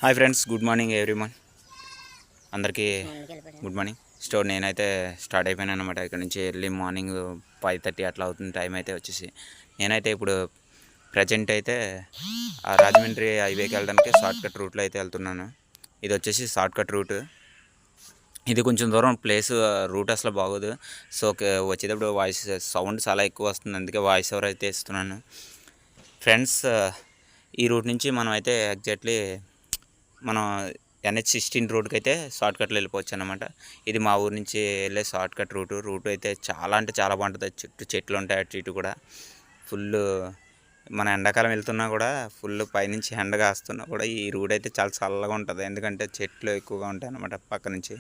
Hi friends, good morning everyone. అందరికీ good morning. నేనైతే start అయిపోయాను అనమాట. ఇక్కడ నుంచి ఎర్లీ మార్నింగ్ 5:30 అట్లా అవుతుంది టైం అయితే వచ్చేసి. నేనైతే ఇప్పుడు ప్రజెంట్ అయితే రాజమండ్రి హైవేకి వెళ్ళడానికి షార్ట్కట్ రూట్లో అయితే వెళ్తున్నాను. ఇది వచ్చేసి షార్ట్కట్ రూట్. ఇది కొంచెం దూరం రూట్ అసలు బాగోదు. సో వచ్చేటప్పుడు వాయిస్ సౌండ్ చాలా ఎక్కువ వస్తుంది, అందుకే వాయిస్ ఓవర్ అయితే ఇస్తున్నాను ఫ్రెండ్స్. ఈ రూట్ నుంచి మనం అయితే ఎగ్జాక్ట్లీ మనం NH16 రోడ్కి అయితే షార్ట్కట్లో వెళ్ళిపోవచ్చు అనమాట. ఇది మా ఊరు నుంచి వెళ్ళే షార్ట్కట్ రూట్ అయితే చాలా అంటే చాలా బాగుంటుంది. చుట్టూ చెట్లు ఉంటాయి, అటు ఇటు కూడా ఫుల్. మన ఎండాకాలం వెళ్తున్నా కూడా ఫుల్ పైనుంచి ఎండ కాస్తున్నా కూడా ఈ రూట్ అయితే చాలా చల్లగా ఉంటుంది, ఎందుకంటే చెట్లు ఎక్కువగా ఉంటాయి అన్నమాట పక్క నుంచి.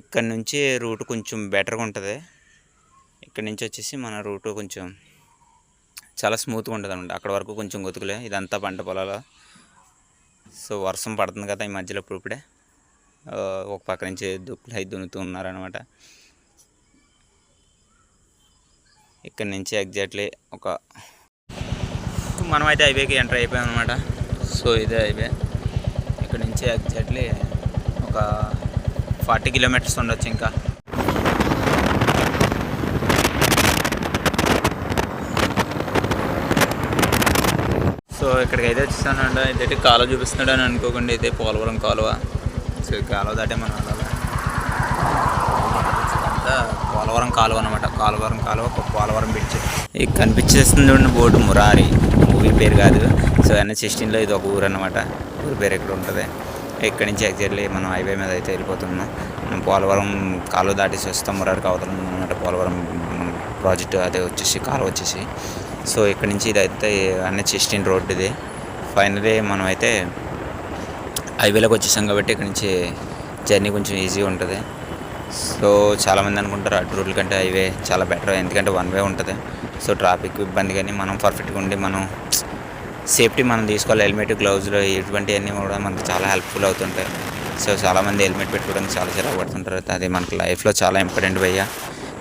ఇక్కడ నుంచి రూట్ కొంచెం బెటర్గా ఉంటుంది. ఇక్కడ నుంచి వచ్చేసి మన రూట్ కొంచెం చాలా స్మూత్గా ఉంటుంది అనమాట. అక్కడ వరకు కొంచెం గొతుకులే, ఇదంతా పంట పొలాలు. సో వర్షం పడుతుంది కదా ఈ మధ్యలో, ఇప్పుడే ఒక పక్క నుంచి దుక్కులు అయి దున్నుతూ ఉన్నారనమాట. ఇక్కడ నుంచి ఎగ్జాక్ట్లీ మనమైతే హైవేకి ఎంటర్ అయిపోయాం అనమాట. సో ఇదే హైవే. ఇక్కడ నుంచి ఎగ్జాక్ట్లీ ఒక 40 కిలోమీటర్స్ ఉండొచ్చు ఇంకా. సో ఇక్కడికి అయితే వచ్చేసానండి. ఇదైతే కాలువ చూపిస్తున్నాడు అని అనుకోకండి, అయితే పోలవరం కాలువ. సో ఈ కాలువ దాటే మనం అంతా పోలవరం కాలువ అనమాట. పోలవరం బ్రిడ్జ్. ఇది కనిపించేస్తుంది చూడండి బోర్డు, మురారి. మూవీ పేరు కాదు. సో NH16లో ఇది ఒక ఊరు అనమాట. ఊరి పేరు ఇక్కడ ఉంటుంది. ఇక్కడి నుంచి ఎగ్జాక్ట్లీ మనం హైవే మీద అయితే వెళ్ళిపోతున్నాం. మనం పోలవరం కాలువ దాటేసి వస్తాం. మురారి కావతం అనమాట పోలవరం ప్రాజెక్టు. అదే వచ్చేసి కాలువ వచ్చేసి. సో ఇక్కడ నుంచి ఇదైతే NH16 రోడ్. ఇది ఫైనలీ మనం అయితే హైవేలోకి వచ్చేసాం కాబట్టి ఇక్కడ నుంచి జర్నీ కొంచెం ఈజీగా ఉంటుంది. సో చాలామంది అనుకుంటారు అటు రూట్ల కంటే హైవే చాలా బెటర్, ఎందుకంటే వన్ వే ఉంటుంది. సో ట్రాఫిక్ ఇబ్బంది, కానీ మనం పర్ఫెక్ట్గా ఉండి మనం సేఫ్టీ మనం తీసుకోవాలి. హెల్మెట్, గ్లౌజులు ఇటువంటివన్నీ కూడా మనకు చాలా హెల్ప్ఫుల్ అవుతుంటాయి. సో చాలామంది హెల్మెట్ పెట్టుకోవడానికి చాలా చిరాకుపడుతుంటారు. అది మనకు లైఫ్లో చాలా ఇంపార్టెంట్ భయ్య.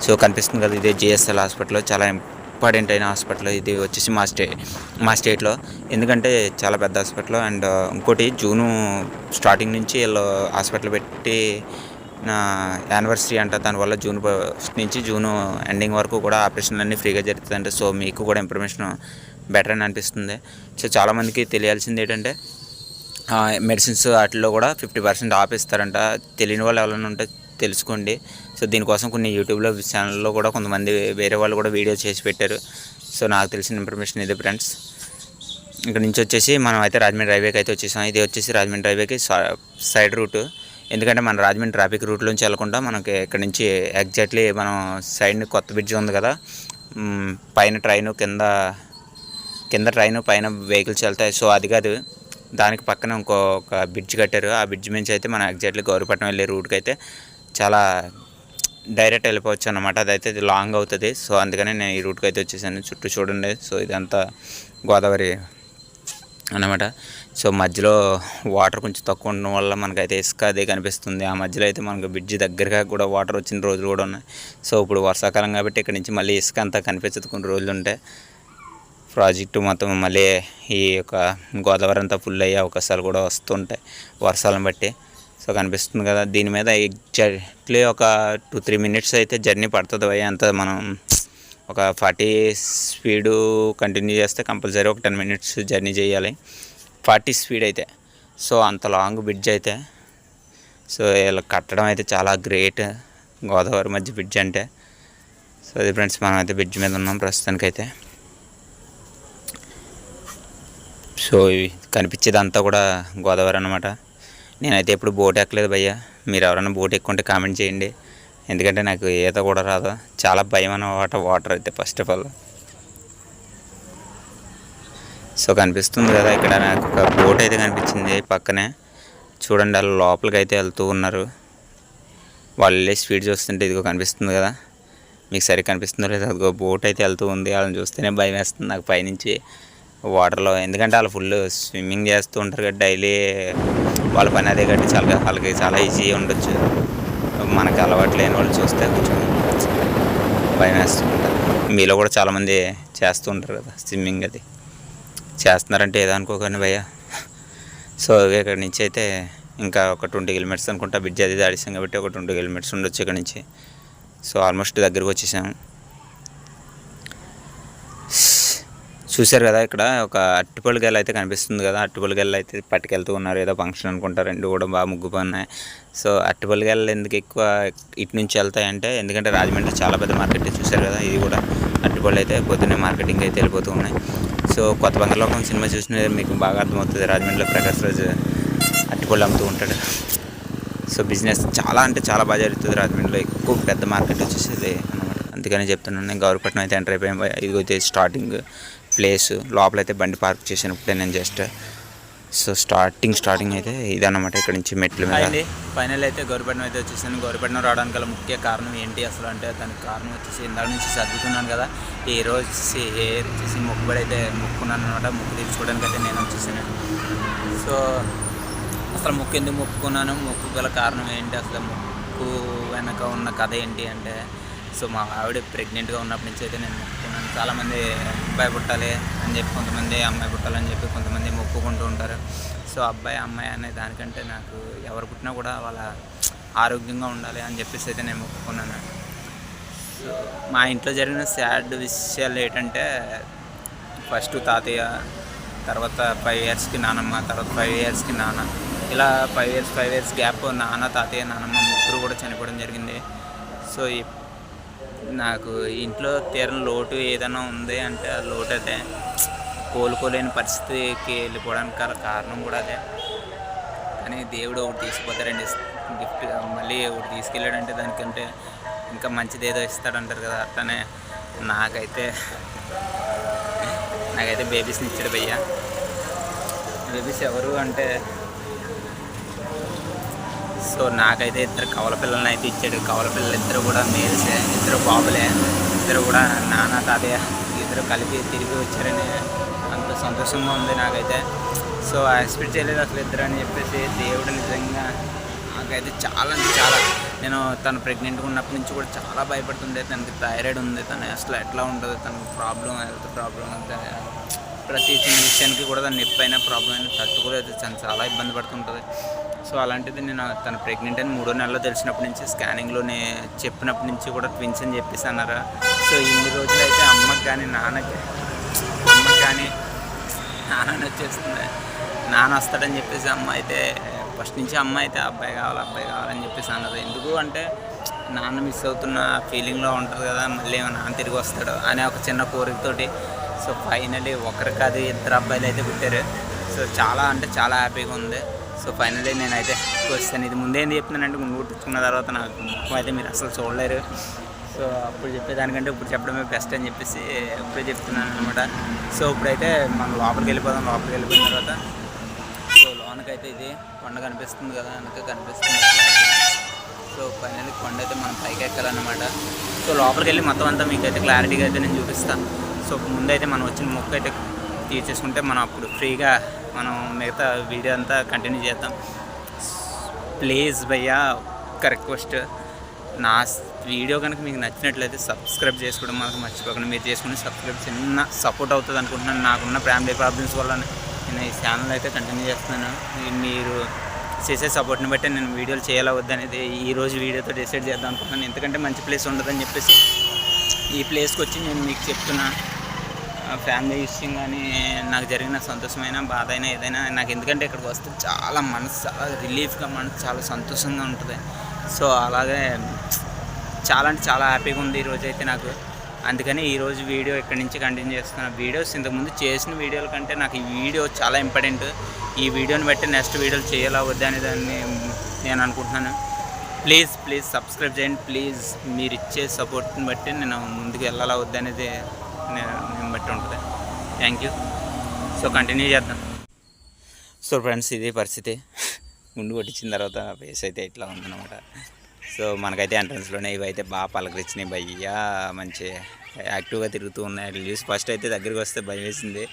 సో కనిపిస్తుంది కదా, ఇదే GSL హాస్పిటల్, చాలా ఇంపార్టెంట్ అయిన హాస్పిటల్. ఇది వచ్చేసి మా స్టేట్లో, ఎందుకంటే చాలా పెద్ద హాస్పిటల్. అండ్ ఇంకోటి జూను స్టార్టింగ్ నుంచి వీళ్ళు హాస్పిటల్ పెట్టి యానివర్సరీ అంట. దానివల్ల జూన్ 1 నుంచి జూన్ ఎండింగ్ వరకు కూడా ఆపరేషన్లు అన్నీ ఫ్రీగా జరుగుతుందంటే. సో మీకు కూడా ఇన్ఫర్మేషన్ బెటర్ అని అనిపిస్తుంది. సో చాలామందికి తెలియాల్సింది ఏంటంటే మెడిసిన్స్ వాటిల్లో కూడా 50% ఆపేస్తారంట. తెలియని వాళ్ళు ఎవరైనా ఉంటే తెలుసుకోండి. సో దీనికోసం కొన్ని యూట్యూబ్లో ఛానల్లో కూడా కొంతమంది వేరే వాళ్ళు కూడా వీడియో చేసి పెట్టారు. సో నాకు తెలిసిన ఇన్ఫర్మేషన్ ఇదే ఫ్రెండ్స్. ఇక్కడ నుంచి వచ్చేసి మనం అయితే రాజమండ్రి హైవేకి అయితే వచ్చేసాం. ఇది వచ్చేసి రాజమండ్రి హైవేకి సైడ్ రూటు, ఎందుకంటే మన రాజమండ్రి ట్రాఫిక్ రూట్లోంచి వెళ్ళకుండా మనకి ఇక్కడ నుంచి ఎగ్జాక్ట్లీ మనం సైడ్ కొత్త బ్రిడ్జ్ ఉంది కదా, పైన ట్రైను, కింద ట్రైను, పైన వెహికల్స్ వెళ్తాయి. సో అది కాదు, దానికి పక్కన ఇంకొక బ్రిడ్జ్ కట్టారు. ఆ బ్రిడ్జ్ నుంచి అయితే మనం ఎగ్జాక్ట్లీ గౌరీపట్నం వెళ్ళే రూట్కి అయితే చాలా డైరెక్ట్ వెళ్ళిపోవచ్చు అన్నమాట. అదైతే ఇది లాంగ్ అవుతుంది. సో అందుకని నేను ఈ రూట్కి అయితే వచ్చేసాను. చుట్టూ చూడండి. సో ఇదంతా గోదావరి అన్నమాట. సో మధ్యలో వాటర్ కొంచెం తక్కువ ఉండడం వల్ల మనకైతే ఇసుక అదే కనిపిస్తుంది. ఆ మధ్యలో అయితే మనకు బ్రిడ్జ్ దగ్గరగా కూడా వాటర్ వచ్చిన రోజులు కూడా ఉన్నాయి. సో ఇప్పుడు వర్షాకాలం కాబట్టి ఇక్కడ నుంచి మళ్ళీ ఇసుక అంతా కనిపించదు కొన్ని రోజులు ఉంటే. ప్రాజెక్టు మొత్తం మళ్ళీ ఈ యొక్క గోదావరి అంతా ఫుల్ అయ్యే అవకాశాలు కూడా వస్తుంటాయి వర్షాలను బట్టి. సో కనిపిస్తుంది కదా, దీని మీద ఎగ్జాక్ట్లీ ఒక 2-3 మినిట్స్ అయితే జర్నీ పడుతుంది భయ్య. అంత మనం ఒక 40 స్పీడు కంటిన్యూ చేస్తే కంపల్సరీ ఒక 10 మినిట్స్ జర్నీ చేయాలి, 40 స్పీడ్ అయితే. సో అంత లాంగ్ బ్రిడ్జ్ అయితే. సో ఇలా కట్టడం అయితే చాలా గ్రేట్, గోదావరి మధ్య బ్రిడ్జ్ అంటే. సో అది ఫ్రెండ్స్, మనం అయితే బ్రిడ్జ్ మీద ఉన్నాం ప్రస్తుతానికైతే. సో ఇవి కనిపించేదంతా కూడా గోదావరి అన్నమాట. నేనైతే ఎప్పుడు బోట్ ఎక్కలేదు భయ్య. మీరు ఎవరైనా బోట్ ఎక్కుంటే కామెంట్ చేయండి, ఎందుకంటే నాకు ఈత కూడా రాదు. చాలా భయం అన్నమాట వాటర్ అయితే ఫస్ట్ ఆఫ్ ఆల్. సో కనిపిస్తుంది కదా, ఇక్కడ నాకు ఒక బోట్ అయితే కనిపించింది పక్కనే. చూడండి, వాళ్ళు లోపలికి అయితే వెళ్తూ ఉన్నారు. వాళ్ళు వెళ్ళే స్పీడ్ చూస్తుంటే ఇదిగో కనిపిస్తుంది కదా, మీకు సరిగ్గా కనిపిస్తుందో లేదా, అదిగో బోట్ అయితే వెళ్తూ ఉంది. వాళ్ళని చూస్తేనే భయం వేస్తుంది నాకు పైనుంచి వాటర్లో, ఎందుకంటే వాళ్ళు ఫుల్ స్విమ్మింగ్ చేస్తూ ఉంటారు కదా డైలీ. వాళ్ళ పని అదే కాబట్టి వాళ్ళకి చాలా ఈజీగా ఉండొచ్చు. మనకు అలవాటు లేని వాళ్ళు చూస్తే కొంచెం భయం వేస్తుంటారు. మీలో కూడా చాలామంది చేస్తూ ఉంటారు కదా స్విమ్మింగ్. అది చేస్తున్నారంటే ఏదో అనుకోకండి భయ్య. సో ఇక్కడ నుంచి అయితే ఇంకా ఒక 20 కిలోమీటర్స్ అనుకుంటా, బ్రిడ్జ్ అది దాడిస్తాం కాబట్టి ఒక 20 కిలోమీటర్స్ ఉండొచ్చు ఇక్కడ నుంచి. సో ఆల్మోస్ట్ దగ్గరికి వచ్చేసాము. చూశారు కదా, ఇక్కడ ఒక అరటిపళ్ళు గెల అయితే కనిపిస్తుంది కదా, అరటిపళ్ళు గెల అయితే పట్టుకెళ్తూ ఉన్నారు, ఏదో ఫంక్షన్ అనుకుంటారు. రెండు కూడా బాగా ముగ్గుపోయి. సో అరటిపళ్ళు గెలలు ఎందుకు ఎక్కువ ఇటు నుంచి వెళ్తాయంటే, ఎందుకంటే రాజమండ్రి చాలా పెద్ద మార్కెట్. చూశారు కదా, ఇది కూడా అరటిపళ్ళు అయితే పొద్దున్నే మార్కెటింగ్ అయితే వెళ్ళిపోతూ ఉన్నాయి. సో కొత్త బంగాళాఖాతం సినిమా చూసిన మీకు బాగా అర్థమవుతుంది, రాజమండ్రిలో ప్రకాష్ రాజ్ అరటిపళ్ళు అమ్ముతూ ఉంటాడు. సో బిజినెస్ చాలా అంటే చాలా బాగా జరుగుతుంది రాజమండ్రిలో, ఎక్కువ పెద్ద మార్కెట్ వచ్చేసేది అనమాట. అందుకని చెప్తున్నాను. నేను గౌరవపట్నం అయితే ఎంటర్ అయిపోయాం. ఇదిగైతే స్టార్టింగ్ ప్లేస్, లోపలైతే బండి పార్క్ చేసినప్పుడే నేను జస్ట్. సో స్టార్టింగ్ అయితే ఇదన్నమాట, ఇక్కడ నుంచి మెట్ల మీద. ఫైనల్ అయితే గౌరవపట్నం అయితే వచ్చేసాను. గౌరవపట్నం రావడానికి గల ముఖ్య కారణం ఏంటి అసలు అంటే, దానికి కారణం వచ్చేసి ఇందాక నుంచి సర్దుతున్నాను కదా, ఈ రోజు వచ్చేసి హెయిర్ వచ్చేసి మొక్కుబడి అయితే మొక్కున్నాను అనమాట. మొక్కు తీర్చుకోవడానికి అయితే నేను వచ్చేసాను. సో అసలు మొక్కు ఎందుకు మొక్కుకున్నాను, మొక్కు గల కారణం ఏంటి, అసలు మొక్కు వెనక ఉన్న కథ ఏంటి అంటే, సో మా ఆవిడ ప్రెగ్నెంట్గా ఉన్నప్పటి నుంచి అయితే నేను మొక్కుకున్నాను. చాలామంది అబ్బాయి పుట్టాలి అని చెప్పి, కొంతమంది అమ్మాయి పుట్టాలని చెప్పి కొంతమంది మొక్కుకుంటూ ఉంటారు. సో అబ్బాయి అమ్మాయి అనే దానికంటే నాకు ఎవరు పుట్టినా కూడా వాళ్ళ ఆరోగ్యంగా ఉండాలి అని చెప్పేసి అయితే నేను మొక్కుకున్నాను. సో మా ఇంట్లో జరిగిన సాడ్ విషయాలు ఏంటంటే, ఫస్ట్ తాతయ్య, తర్వాత 5 ఇయర్స్కి నానమ్మ, తర్వాత 5 ఇయర్స్కి నాన్న, ఇలా 5 ఇయర్స్ గ్యాప్ నాన్న, తాతయ్య, నానమ్మ ముగ్గురు కూడా చనిపోవడం జరిగింది. సో నాకు ఇంట్లో తీరని లోటు ఏదైనా ఉంది అంటే, ఆ లోటు అయితే కోలుకోలేని పరిస్థితికి వెళ్ళిపోవడానికి కారణం కూడా అదే. కానీ దేవుడు ఒకటి తీసుకుపోతారండి గిఫ్ట్, మళ్ళీ ఒకటి తీసుకెళ్ళాడంటే దానికంటే ఇంకా మంచిది ఏదో ఇస్తాడంటారు కదా, అట్లనే నాకైతే బేబీస్ని ఇచ్చాడు భయ్య. బేబీస్ ఎవరు అంటే, సో నాకైతే 2 కవల పిల్లల్ని అయితే ఇచ్చాడు. కవల పిల్లలు ఇద్దరు కూడా మేల్సే, 2 బాబులే, ఇద్దరు కూడా నాన్న తాతయ్య ఇద్దరు కలిపి తిరిగి వచ్చారని అంత సంతోషంగా ఉంది నాకైతే. సో ఎక్స్పెక్ట్ చేయలేదు అసలు ఇద్దరు అని చెప్పేసి. దేవుడు నిజంగా నాకైతే చాలా అంటే చాలా, నేను తను ప్రెగ్నెంట్గా ఉన్నప్పటి నుంచి కూడా చాలా భయపడుతుండే. తనకి థైరాయిడ్ ఉంది, తను అసలు ఎట్లా ఉంటుంది, తనకు ప్రాబ్లం, హెల్త్ ప్రాబ్లం, ప్రతి చిన్న విషయానికి కూడా తను నొప్పి అయినా ప్రాబ్లం అయినా తట్టుకోలేదు, తను చాలా ఇబ్బంది పడుతుంటుంది. సో అలాంటిది నేను తను ప్రెగ్నెంట్ అని 3వ నెలలో తెలిసినప్పటి నుంచి, స్కానింగ్లోనే చెప్పినప్పటి నుంచి కూడా ట్విన్స్ అని చెప్పేసి అన్నారు. సో ఇన్ని రోజులు అయితే అమ్మకి కానీ నాన్నకి నాన్న వచ్చేస్తుంది, నాన్న వస్తాడని చెప్పేసి అమ్మ అయితే ఫస్ట్ నుంచి అమ్మ అయితే అబ్బాయి కావాలని చెప్పేసి అన్నది. ఎందుకు అంటే నాన్న మిస్ అవుతున్న ఫీలింగ్లో ఉంటుంది కదా, మళ్ళీ నాన్న తిరిగి వస్తాడు అనే ఒక చిన్న కోరికతోటి. సో ఫైనలీ ఒకరు కాదు 2 అబ్బాయిలు అయితే పుట్టారు. సో చాలా అంటే చాలా హ్యాపీగా ఉంది. సో ఫైనలీ నేనైతే వస్తాను. ఇది ముందే ఏం చెప్తున్నానంటే, ముందు పుట్టించుకున్న తర్వాత నాకు ముఖం అయితే మీరు అసలు చూడలేరు. సో అప్పుడు చెప్పేదానికంటే ఇప్పుడు చెప్పడమే బెస్ట్ అని చెప్పేసి ఇప్పుడే చెప్తున్నాను అనమాట. సో ఇప్పుడైతే మనం లోపలికి వెళ్ళిపోయిన తర్వాత, సో లోనకైతే ఇది కొండ కనిపిస్తుంది కదా, వెనక కనిపిస్తుంది. సో ఫైనల్లీ కొండ అయితే మనం పైకి ఎక్కాలన్నమాట. సో లోపలికి వెళ్ళి మొత్తం అంతా మీకైతే క్లారిటీగా అయితే నేను చూపిస్తాను. సో ముందైతే మనం వచ్చిన మొక్క అయితే తీర్చేసుకుంటే మనం అప్పుడు ఫ్రీగా మనం మిగతా వీడియో అంతా కంటిన్యూ చేద్దాం. ప్లీజ్ భయ్యా, ఒక రిక్వెస్ట్, నా వీడియో కనుక మీకు నచ్చినట్లయితే సబ్స్క్రైబ్ చేసుకోవడం మాకు మర్చిపోకుండా. మీరు చేసుకుని సబ్స్క్రైబ్ చిన్న సపోర్ట్ అవుతుంది అనుకుంటున్నాను. నాకున్న ఫ్యామిలీ ప్రాబ్లమ్స్ వల్ల నేను ఈ ఛానల్ అయితే కంటిన్యూ చేస్తున్నాను. మీరు చేసే సపోర్ట్ని బట్టి నేను వీడియోలు చేయాలా వద్దనేది ఈరోజు వీడియోతో డిసైడ్ చేద్దాం అనుకుంటున్నాను. ఎందుకంటే మంచి ప్లేస్ ఉండదని చెప్పేసి ఈ ప్లేస్కి వచ్చి నేను మీకు చెప్తున్నా. ఫ్యామిలీ విషయం కానీ, నాకు జరిగిన సంతోషమైన బాధ అయినా ఏదైనా నాకు, ఎందుకంటే ఇక్కడికి వస్తే చాలా మనసు చాలా రిలీఫ్గా, మనసు చాలా సంతోషంగా ఉంటుంది. సో అలాగే చాలా అంటే చాలా హ్యాపీగా ఉంది ఈరోజు అయితే నాకు. అందుకని ఈరోజు వీడియో ఇక్కడి నుంచి కంటిన్యూ చేస్తున్నాను. వీడియోస్ ఇంతకుముందు చేసిన వీడియోల కంటే నాకు ఈ వీడియో చాలా ఇంపార్టెంట్. ఈ వీడియోని బట్టి నెక్స్ట్ వీడియోలు చేయాలా వద్దా అనే దాన్ని నేను అనుకుంటున్నాను. ప్లీజ్ సబ్స్క్రైబ్ చేయండి. ప్లీజ్ మీరు ఇచ్చే సపోర్ట్ని బట్టి నేను ముందుకు వెళ్ళాలా వద్దా అనేది నేను బట్టి ఉంటుంది. Thank you. సో కంటిన్యూ చేద్దాం. సో ఫ్రెండ్స్, ఇది పరిస్థితి. గుండు కొట్టించిన తర్వాత ఫేస్ అయితే ఇట్లా ఉందన్నమాట. సో మనకైతే ఎంట్రన్స్లోనే ఇవైతే బాగా పలకరించినాయి భయ్యా, మంచి యాక్టివ్గా తిరుగుతూ ఉన్నాయి. రిలీజ్ ఫస్ట్ అయితే దగ్గరికి వస్తే భయం వేసింది.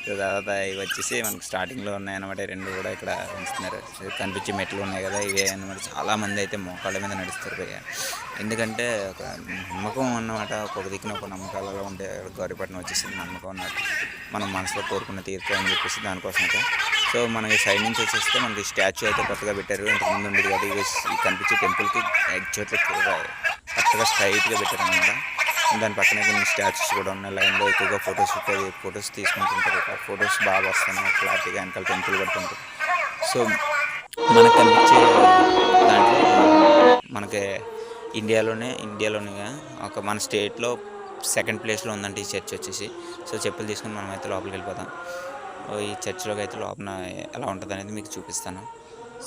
తర్వాత ఇవి వచ్చేసి మనకు స్టార్టింగ్లో ఉన్నాయన్నమాట. 2 కూడా ఇక్కడ ఉంచుతున్నారు. కనిపించే మెట్లు ఉన్నాయి కదా, ఇవే అన్నమాట. చాలామంది అయితే మోకాళ్ళ మీద నడుస్తారు భయ్య. ఎందుకంటే ఒక నమ్మకం అన్నమాట. ఒక దిక్కున ఒక నమ్మకాలలో ఉంటే గౌరీపట్నం వచ్చేసి నమ్మకం అన్నట్టు. మనం మనసులో కోరుకున్న తీరుతాయని చెప్పేసి దానికోసం అయితే. సో మనకి సైడ్ నుంచి వచ్చేస్తే మనకి స్టాచ్యూ అయితే కొత్తగా పెట్టారు, ఇంతకుముందు ఉండేది కాదు. ఈ కనిపించే టెంపుల్కి ఎగ్జాక్ట్లీ కరెక్ట్గా స్ట్రైట్గా పెట్టారు అనమాట. దాని పక్కనే కొన్ని స్టాచ్యూస్ కూడా ఉన్నాయి. లైన్లో ఎక్కువగా ఫొటోస్ తీసుకుంటుంటారు. ఇక్కడ ఫొటోస్ బాగా వస్తున్నాయి క్లారిటీగా, వెనకాల టెంపుల్ పడుతుంటారు. సో మనకు కనిపించే దాంట్లో మనకి ఇండియాలోనే ఒక మన స్టేట్లో సెకండ్ ప్లేస్లో ఉందంటే ఈ చర్చ్ వచ్చేసి. సో చెప్పులు తీసుకుని మనం అయితే లోపలికి వెళ్ళిపోతాం. ఈ చర్చ్లోకి అయితే లోపల ఎలా ఉంటుంది అనేది మీకు చూపిస్తాను.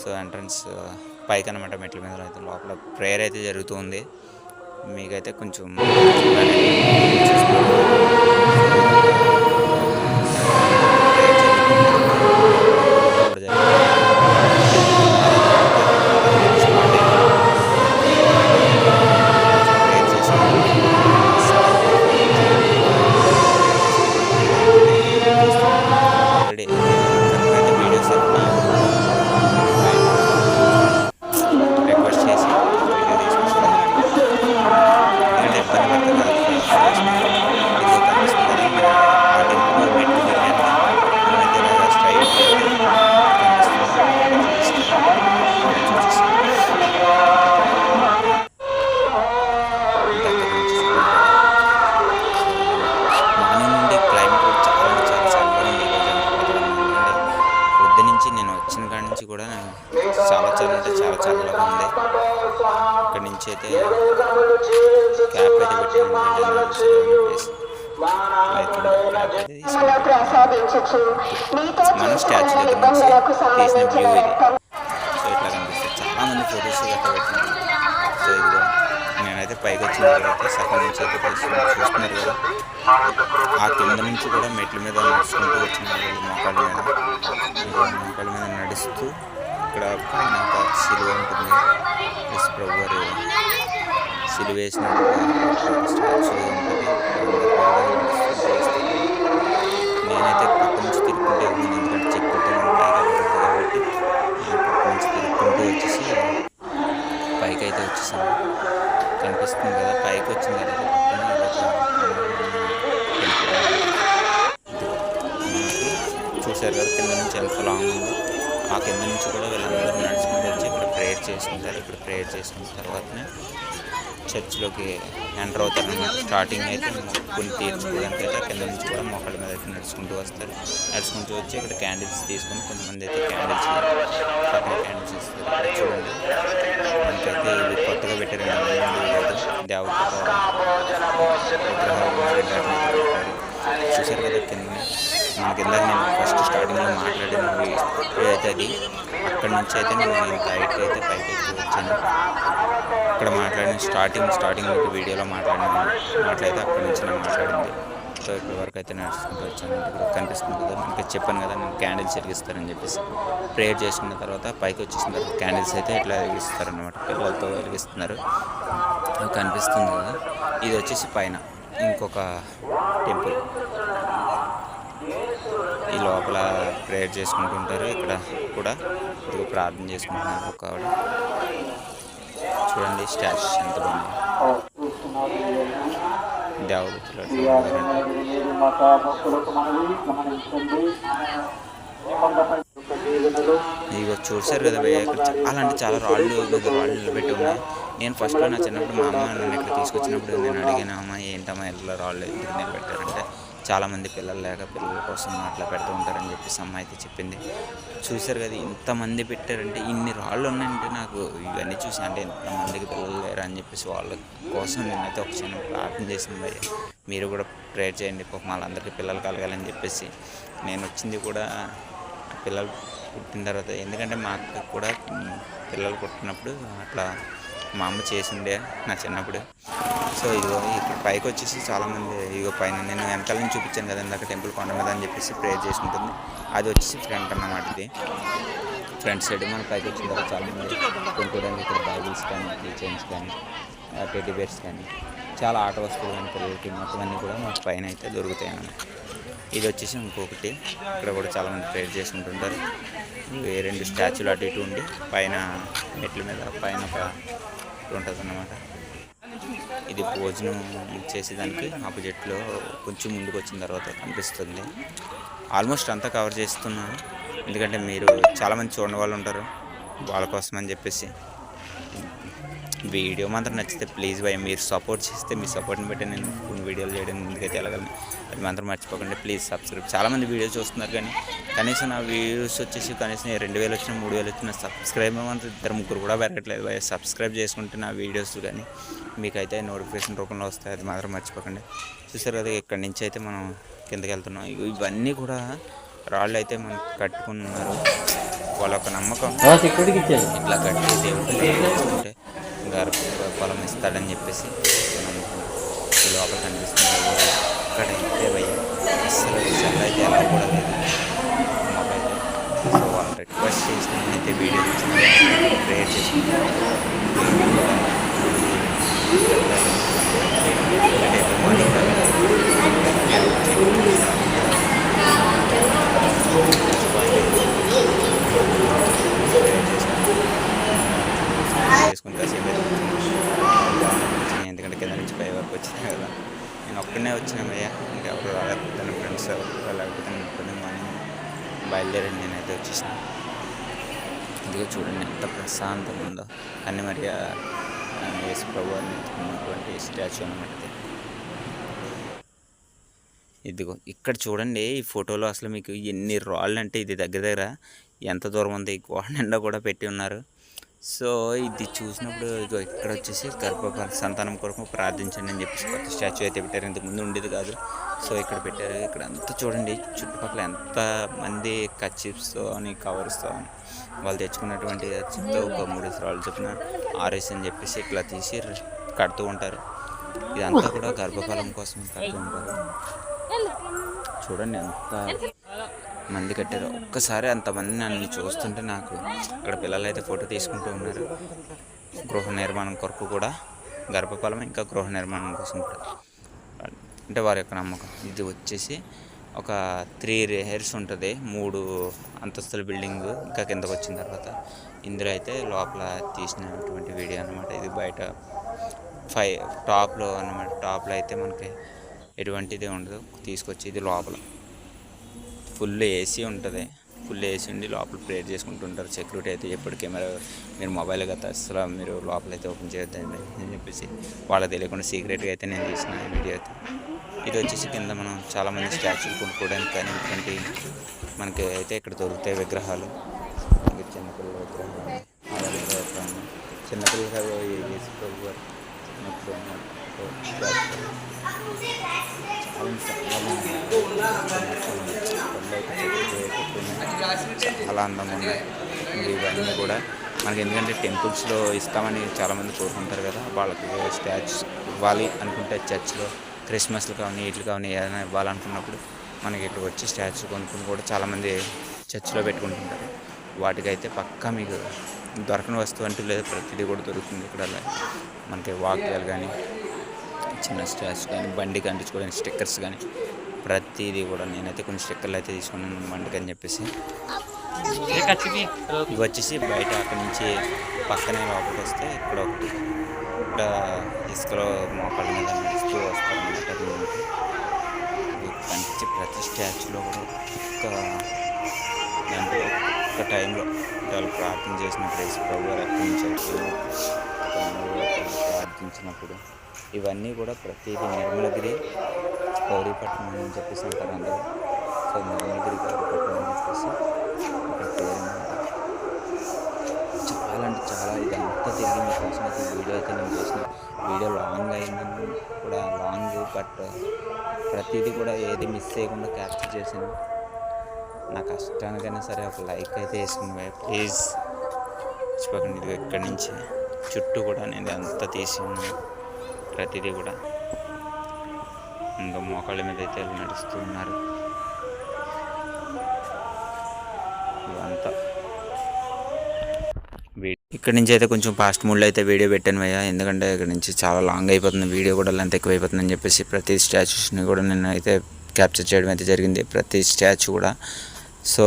సో ఎంట్రన్స్ పైకి అనమాట, మెట్ల మీద అయితే లోపల ప్రేయర్ అయితే జరుగుతుంది. మీకైతే కొంచెం కూడా చాలా చల్లగా ఉంది. ఇక్కడ నుంచి అయితే క్యాప్ అయితే పెట్టాను. మన స్టాచ్యూ దగ్గర నుంచి తీసిన వ్యూ ఇది. సో ఇట్లా కనిపిస్తుంది. చాలామంది ఫొటోస్ గట్రా పెట్టినారు. సో ఇదిగో నేనైతే పైకి వచ్చిన తర్వాత సగం నుంచి అయితే చూస్తున్నారు కదా, ఆ కింద నుంచి కూడా మెట్ల మీద నడుచుకుంటూ వచ్చిన మోకాళ్ళ మీద నడుస్తూ ఇక్కడ పైన ఒక సిలువ ఉంటుంది. ప్రభు వారు సిలువ వేసిన స్టాచ్యూ ఉంటుంది. నేనైతే పక్క నుంచి తిరుగుకుంటే ఉన్నాను, ఎందుకంటే చెక్ పెట్టాను కాబట్టి నేను పక్క నుంచి తిరుగుకుంటూ వచ్చేసి పైకి అయితే వచ్చేసాను. కనిపిస్తుంది కదా, పైకి వచ్చిన తర్వాత చూశారు కదా కింద నుంచి ఎంత లాంగ్ ఉందో. ఆ కింద నుంచి కూడా వీళ్ళందరూ నడుచుకుంటూ వచ్చి ఇక్కడ ప్రేయర్ చేసుకుంటారు. ఇక్కడ ప్రేయర్ చేసుకున్న తర్వాతనే చర్చ్లోకి ఎంటర్ అవుతారు అన్నమాట. స్టార్టింగ్ అయితే కొన్ని తీర్చుకోవడానికి అయితే కింద నుంచి కూడా మొక్కల మీద అయితే నడుచుకుంటూ వస్తారు. నడుచుకుంటూ వచ్చి ఇక్కడ క్యాండిల్స్ తీసుకొని కొంతమంది అయితే క్యాండిల్స్ ఇస్తారు. చూడండి, మనకైతే ఇవి కొత్తగా పెట్టారు దేవత చూశారు కదా కింద. మన కింద నేను ఫస్ట్ స్టార్టింగ్లో మాట్లాడిన అయితే అది అక్కడి నుంచి అయితే నేను ఇంత హైట్కి అయితే పైకి వచ్చాను. అక్కడ మాట్లాడిన స్టార్టింగ్ వీడియోలో మాట్లాడితే అక్కడి నుంచి నేను మాట్లాడింది. సో ఇప్పటి వరకు అయితే నడుచుకుంటూ వచ్చాను. ఇక్కడ కనిపిస్తుంది కదా, మనకి చెప్పాను కదా నేను క్యాండిల్స్ వెలిగిస్తారని చెప్పేసి. ప్రేయర్ చేసుకున్న తర్వాత పైకి వచ్చేసిన తర్వాత క్యాండిల్స్ అయితే ఇట్లా వెలిగిస్తారనమాట. పిల్లలతో వెలిగిస్తున్నారు. కనిపిస్తుంది కదా, ఇది వచ్చేసి పైన ఇంకొక టెంపుల్. ఈ లోపల ప్రేయర్ చేసుకుంటుంటారు. ఇక్కడ కూడా ఇదిగో ప్రార్థన చేసుకుంటున్నారు ఒక ఆవిడ. చూడండి స్టాచ్యూ ఎంత బాగుంది. దేవదత్తులు ఇదిగో చూసారు కదా, చాలా అంటే చాలా రాళ్ళు నిలబెట్టి ఉన్నాయి. నేను ఫస్ట్లో నా చిన్నప్పుడు మా అమ్మ నన్ను ఇక్కడ తీసుకొచ్చినప్పుడు నేను అడిగాను, అమ్మ ఏంటమ్మా ఇలా రాళ్ళు ఎందుకు నిలబెట్టారంటే చాలామంది పిల్లలు లేక పిల్లల కోసం అట్లా పెడుతూ ఉంటారని చెప్పేసి అమ్మ అయితే చెప్పింది. చూశారు కదా ఇంతమంది పెట్టారంటే, ఇన్ని రాళ్ళు ఉన్నాయంటే నాకు ఇవన్నీ చూసి అంటే ఇంతమందికి పిల్లలు లేరు అని చెప్పేసి వాళ్ళ కోసం నేనైతే ఒక చిన్న ప్రార్థన చేసింది. మరి మీరు కూడా ప్రేయర్ చేయండి, పాపం వాళ్ళందరికీ పిల్లలు కలగాలని చెప్పేసి. నేను వచ్చింది కూడా పిల్లలు పుట్టిన తర్వాత, ఎందుకంటే మా అక్కకి కూడా పిల్లలు పుట్టినప్పుడు అట్లా మా అమ్మ చేసిండే నా చిన్నప్పుడు. సో ఇదిగో ఇక్కడ పైకి వచ్చేసి చాలామంది ఇదిగో పైన నేను వెనకాల నుంచి చూపించాను కదా ఇందాక టెంపుల్ కొండ మీద అని చెప్పేసి ప్రేయర్ చేసుకుంటుంది. అది వచ్చేసి ఫ్రంట్ అన్నమాట. ఇది ఫ్రంట్ సైడ్. మన పైకి వచ్చిన తర్వాత చాలామంది కొనుక్కోవడానికి ఇక్కడ బైబిల్స్ కానీ, కీ చైన్స్ కానీ, టెడ్డీ బేర్స్ కానీ, చాలా ఆట వస్తువులు కానీ పిల్లలకి మొత్తం అన్నీ కూడా మాకు పైన అయితే దొరుకుతాయి అన్నమాట. ఇది వచ్చేసి ఇంకొకటి, ఇక్కడ కూడా చాలామంది ప్రేయర్ చేసుకుంటుంటారు. రెండు స్టాచ్యూలు అటు ఇటు ఉండి పైన మెట్ల మీద పైన ఒక ఉంటుంది అన్నమాట. ఇది భోజనం చేసేదానికి ఆపోజిట్లో కొంచెం ముందుకు వచ్చిన తర్వాత కనిపిస్తుంది. ఆల్మోస్ట్ అంతా కవర్ చేస్తున్నాను. ఎందుకంటే మీరు చాలామంది చూడని వాళ్ళు ఉంటారు, వాళ్ళ కోసం అని చెప్పేసి. వీడియో మాత్రం నచ్చితే ప్లీజ్ భయ మీరు సపోర్ట్ చేస్తే మీ సపోర్ట్ని బట్టి నేను కొన్ని వీడియోలు చేయడం ముందుకైతే వెళ్ళగలను. అది మాత్రం మర్చిపోకండి ప్లీజ్ సబ్స్క్రైబ్. చాలామంది వీడియో చూస్తున్నారు కానీ కనీసం నా వ్యూస్ వచ్చేసి కనీసం 2000 వచ్చినా 3000 వచ్చినా సబ్స్క్రైబ్ మాత్రం 2-3 కూడా పెరగట్లేదు భయ. సబ్స్క్రైబ్ చేసుకుంటే నా వీడియోస్ కానీ మీకైతే నోటిఫికేషన్ రూపంలో వస్తాయి, అది మాత్రం మర్చిపోకండి. చూసారు కదా ఇక్కడి నుంచి అయితే మనం కిందకి వెళ్తున్నాం. ఇవన్నీ కూడా రాళ్ళు అయితే మనం కట్టుకున్నారు, వాళ్ళ ఒక నమ్మకం ఇట్లా కట్టి దేవుడు పొలం ఇస్తాడని చెప్పేసి నమ్మకం. లోపల కనిపిస్తుంది ఇక్కడైతే భయ్య అసలు సెల్ అయితే ఎలా కూడా లేదు మాకైతే. సో వాళ్ళు రిక్వెస్ట్ చేసిన నేనైతే వీడియో ఇచ్చిన ప్రేయర్ చేసుకున్నాను. మార్నింగ్ చేసుకుని కాసేపు ఎందుకంటే కింద నుంచి పై వరకు వచ్చినాయి కదా. నేను ఒక్కడనే వచ్చినామయ్యా, ఇంకెవరు రాలేకపోతే ఫ్రెండ్స్ ఎవరు లేకపోతే నేను ఒక్కడే మార్నింగ్ బయలుదేరండి నేనైతే వచ్చేసిన. ఇదిగో చూడండి ఎంత ప్రశాంతంగా ఉందో. అన్ని మరి యేసు ప్రభువుని ఎత్తుకున్నటువంటి స్టాచ్యూ అన్నమాట. ఇదిగో ఇక్కడ చూడండి ఈ ఫోటోలో అసలు మీకు ఎన్ని రాళ్ళు అంటే ఇది దగ్గర ఎంత దూరం ఉంది, ఈ గోడ నిండా కూడా పెట్టి ఉన్నారు. సో ఇది చూసినప్పుడు ఇదిగో ఇక్కడ వచ్చేసి గర్భఫల సంతానం కొరకు ప్రార్థించండి అని చెప్పేసి కొత్త స్టాచ్యూ అయితే పెట్టారు, ఇంతకు ముందు ఉండేది కాదు. సో ఇక్కడ పెట్టారు. ఇక్కడ అంతా చూడండి చుట్టుపక్కల ఎంత మంది కచ్చిప్స్తో అని కవర్స్తో అని వాళ్ళు తెచ్చుకున్నటువంటి చిప్తో ఒక 3 రాళ్ళు చొప్పున 6 అని చెప్పేసి ఇట్లా తీసి కడుతూ ఉంటారు. ఇదంతా కూడా గర్భఫలం కోసం కడుతూ ఉంటారు. చూడండి ఎంత మంది కట్టారు. ఒక్కసారి అంతమంది నన్ను చూస్తుంటే నాకు ఇక్కడ పిల్లలు అయితే ఫోటో తీసుకుంటూ ఉన్నారు. గృహ నిర్మాణం కొరకు కూడా గర్భఫలం ఇంకా గృహ నిర్మాణం కోసం కూడా అంటే వారి యొక్క నమ్మకం. ఇది వచ్చేసి ఒక 3 layers ఉంటుంది, 3 అంతస్తుల బిల్డింగ్ ఇంకా కిందకు వచ్చిన తర్వాత ఇందులో అయితే లోపల తీసినటువంటి వీడియో అన్నమాట. ఇది బయట టాప్లో అన్నమాట. టాప్లో అయితే మనకి ఎటువంటిది ఉండదు, తీసుకొచ్చి ఇది లోపల ఫుల్ ఏసీ ఉంటుంది. ఫుల్ ఏసీ ఉండి లోపల ప్రేయర్ చేసుకుంటుంటారు. సెక్యూరిటీ అయితే ఎప్పుడు కెమెరా మీరు మొబైల్ కదా అసలు మీరు లోపలైతే ఓపెన్ చేయొద్దండి అని చెప్పేసి వాళ్ళకి తెలియకుండా సీక్రెట్గా అయితే నేను తీసిన వీడియో అయితే. ఇది వచ్చేసి కింద మనం చాలామంది స్టాచ్యూలు కొనుక్కోవడానికి కానీ ఇటువంటి మనకి అయితే ఇక్కడ దొరుకుతాయి విగ్రహాలు. చిన్నపిల్లల విగ్రహాలు, ఆడపిల్లల విగ్రహాలు, చిన్నపిల్లలు వేసుకోవాలి చాలా అందంగా ఉన్నాయి ఇవన్నీ కూడా మనకి. ఎందుకంటే టెంపుల్స్లో ఇస్తామని చాలామంది కోరుకుంటారు కదా, వాళ్ళకి స్టాచ్యూస్ ఇవ్వాలి అనుకుంటే చర్చ్లో క్రిస్మస్లు కానీ వీటికి కానీ ఏదైనా ఇవ్వాలనుకున్నప్పుడు మనకి ఇక్కడ వచ్చి స్టాచ్యూ కొనుక్కుని కూడా చాలామంది చర్చ్లో పెట్టుకుంటుంటారు. వాటికైతే పక్కా మీకు దొరకని వస్తువు అంటూ లేదు, ప్రతిదీ కూడా దొరుకుతుంది ఇక్కడ. మనకి వాక్యాలు కానీ చిన్న స్టాచ్యూ కానీ బండికి అంటించుకోవడానికి స్టిక్కర్స్ కానీ ప్రతిదీ కూడా. నేనైతే కొన్ని స్టిక్కర్లు అయితే తీసుకున్నాను బండికి అని చెప్పేసి. ఇవి వచ్చేసి బయట అక్కడి నుంచి పక్కనే లోపలికి వస్తే ఇక్కడ ఒకటి ఇక్కడ ఇసుకలో మోకాళ్ళ మీద నడుస్తూ వస్తారన్నమాట. కనిపించే ప్రతి స్టాచ్యూలో కూడా దాంట్లో ఒక టైంలో వాళ్ళు ప్రార్థన చేసినప్పుడు యేసు ప్రభువు రక్షించారు ప్రార్థించినప్పుడు ఇవన్నీ కూడా ప్రతిదీ నిర్మలగిరి గౌరీపట్నం అని చెప్పేసి అంటారు అందరూ. సో నిర్మలగిరి గౌరీపట్నం అని చెప్పేసి ఇక్కడ పేరు చాలా అంటే చాలా. ఇదంతా తిరిగి మీకోసం అయితే వీడియో అయితే నేను చేసిన వీడియో లాంగ్ అయిందని కూడా లాంగ్, బట్ ప్రతిదీ కూడా ఏది మిస్ చేయకుండా క్యాప్చర్ చేశాను. నా కష్టానికైనా సరే ఒక లైక్ అయితే వేసుకుని ప్లీజ్ మర్చిపోకండి. ఇది ఇక్కడి నుంచి చుట్టూ కూడా నేను అంతా తీసి ఉన్నాను ప్రతిదీ కూడా. ఇంకా మోకాళ్ళ మీద అయితే నడుస్తూ ఉన్నారు ఇవంతా. ఇక్కడ నుంచి అయితే కొంచెం ఫాస్ట్ మూడ్లో అయితే వీడియో పెట్టాను భయ్యా, ఎందుకంటే ఇక్కడ నుంచి చాలా లాంగ్ అయిపోతుంది, వీడియో కూడా లెంత్ ఎక్కువ అయిపోతుందని చెప్పేసి ప్రతి స్టాచ్యూస్ని కూడా నేను అయితే క్యాప్చర్ చేయడం అయితే జరిగింది, ప్రతి స్టాచ్యూ కూడా. సో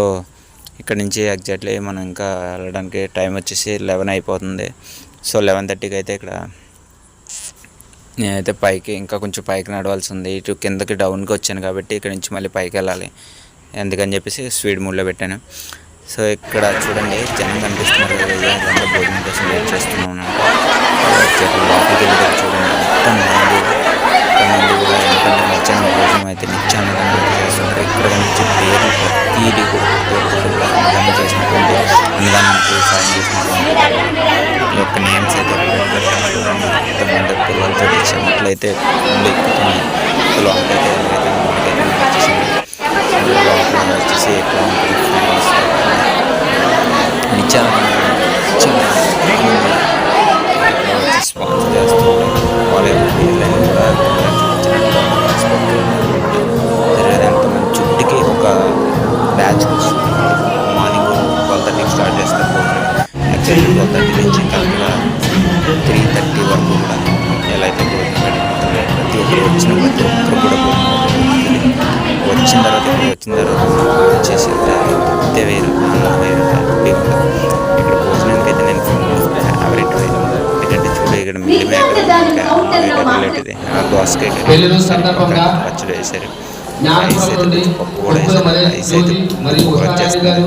ఇక్కడ నుంచి ఎగ్జాక్ట్లీ మనం ఇంకా వెళ్ళడానికి టైం వచ్చేసి 11 అయిపోతుంది. సో 11:30కి అయితే ఇక్కడ నేనైతే పైకి ఇంకా కొంచెం పైకి నడవాల్సి ఉంది. ఇటు కిందకి డౌన్కి వచ్చాను కాబట్టి ఇక్కడ నుంచి మళ్ళీ పైకి వెళ్ళాలి, ఎందుకని చెప్పేసి స్పీడ్ మూడ్లో పెట్టాను. సో ఇక్కడ చూడండి జనం కనిపిస్తున్నారు కదా, ఇదంతా భోజనం కోసం వెయిట్ చేస్తున్నాను. లోపలికి వెళ్తే చూడండి ఎంతమంది కూడా, ఎందుకంటే మధ్యాహ్నం భోజనం అయితే నిత్యానందంగా చేస్తుంటారు. ఇక్కడ కనిపించే పేర్లు ప్రతిదీ కూడా అన్నదానం చేసినటువంటి అన్నదానానికి సాయం చేసినటువంటి ఈ యొక్క నేమ్స్ అయితే ఎంతమంది పిల్లలతో చెమట్లు అయితే ఎక్కుతున్నాయి. లోపలైతే వచ్చేసి ఎక్కువ స్పాన్సర్ చేస్తుంటారు. ఎంతమంది చుట్టుకి ఒక బ్యాచ్ మార్నింగ్ 12:30 స్టార్ట్ చేస్తారు ప్రోగ్రామ్. యాక్చువల్లీ 12:30 నుంచి కరెక్ట్గా 3:30 వరకు కూడా ఎలా అయితే ప్రోగ్రామ్ ప్రతి ఒక్కరు వచ్చిన ప్రతి ఒక్కరు కూడా వచ్చిన తర్వాత వచ్చేసి అంతే వేరు వేరు ఇక్కడ భోజనానికి అయితే నేను ఫేవరెట్ ఎందుకంటే చూడు ఇక్కడ మిల్లి మేకర్ రిలేటిది దోసకాయ పచ్చడి వేసారు, రైస్ అయితే పప్పు కూడా వేసారు, రైస్ అయితే వచ్చేస్తున్నారు.